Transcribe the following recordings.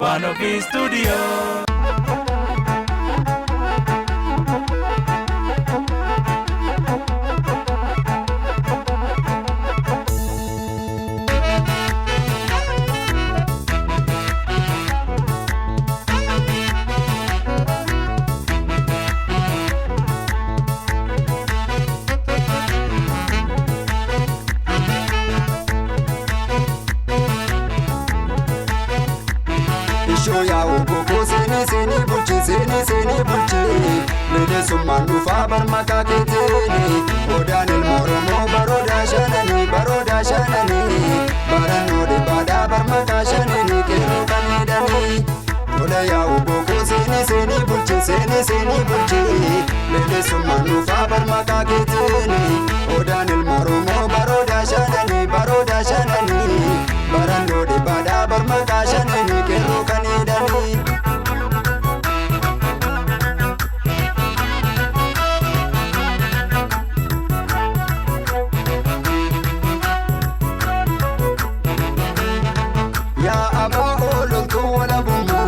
Wanopi Studio. Shoya ugo seni bulchi Lede summan dhufa barmaka keteni Odan ilmoromo baroda shanani Barano de bada barmaka shanani kero kanidani Tola ya ugo seni bulchi Lede summan dhufa barmaka keteni Odan ilmoromo baroda shanani Barano de bada barmaka shanani kero kanidani Ya aba ololtu wala buma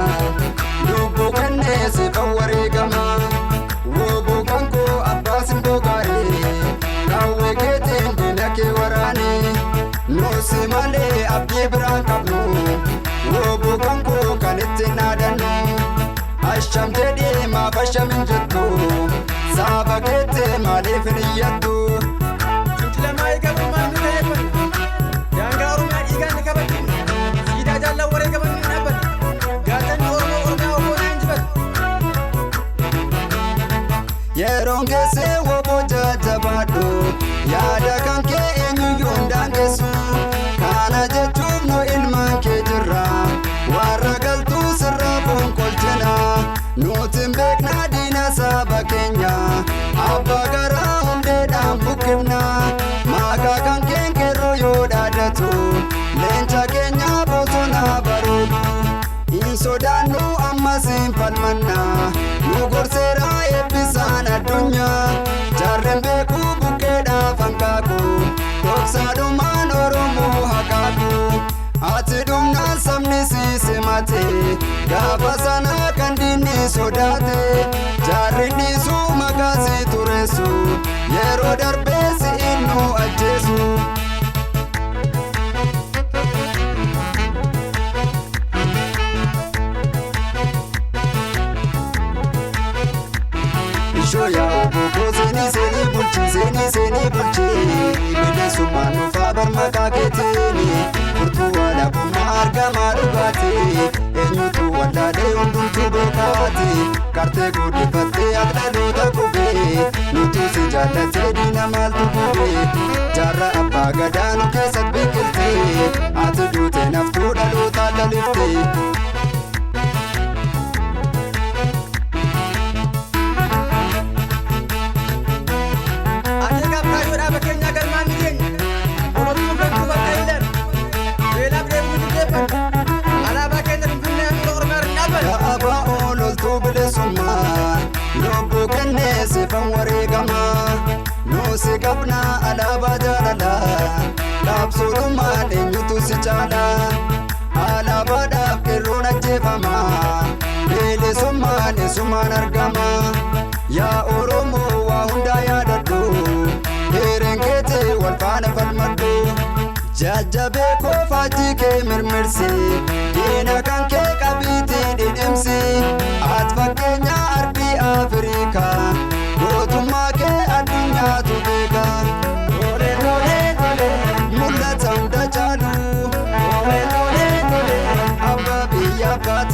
Lubu kanne sifa wareegama Wobu kanko abbasin bogare Kawe keetiin dinake waraane Nusi malee abdii biraan qabnu Wobu kanko kan itti naadannu Asham jedhee maaf ashamin jettu Saaba keettee maaliif hin iyyattu Lamaa eegamumaan ni ta'e Daangaarumaa dhiigaan ni kabajin Siidaa jaallan wareegaman ni dhaabbatu Gaatanni Oromoo Oromoo na injifatu Yeroon keessee woboo jajjabaadhu Yaada kan kee eenyuyyuu hin daangessu Kana jechuuf nu ilmaan kee jirra Warra galtuu sirraa fonqolchina Nutin beeknaa diina saba keenya Abbaa garaa hundeedhaan buqqifna Maqaa kan keen kerroo yoo dhaadatu Leenca keenya bosonaa baroodu Hin sodaannu ammas hin falmanna Nu gorseeraa eebbisaan addunyaa Jarreen beekuu buqqeedhaaf hankaaku Dhoksaadhumaan Oromoo haqaaku Ati dhumnaan sabni si simate Gaafa sanaa kan diinni sodaate Jarri dhiisuu maqaa si tureessu Yeroo darbee si innu ajjeesu Shoya ugo seni bulchi Bilisummaan dhufa barmaqaa keeteni Furtuu walabummaa argamaa dhugaati Eenyutu wallaalee hundumtuu beekaati Kartee guddifattee dhaloota qubee Nutu si jaallatee diina maaltu gubee Jaarra abbaa gadaa nu keessatti biqiltee Ati duutee naftuu dhalootaan laliftee Lubbu kennee sifan wareegama Nusi qabna alaabaa jaalala Dhaabsuudhumaan eenyutu si caala Alaabaadhaaf qeerroon ajjeefama Bilisummaan isumaan argama Yaa Oromoo waa hundaa yaadadhu Heereen keetee wal faana falmadhu Jajjabee koofaatii kee mirmirsi Diina kan kee qabiitii dhidhimsi Ati fakkeenya arbii Afrikaa Gootummaa kee addunyaatu beeka Mul'ata hunda caalu Abbaa biyya abbaati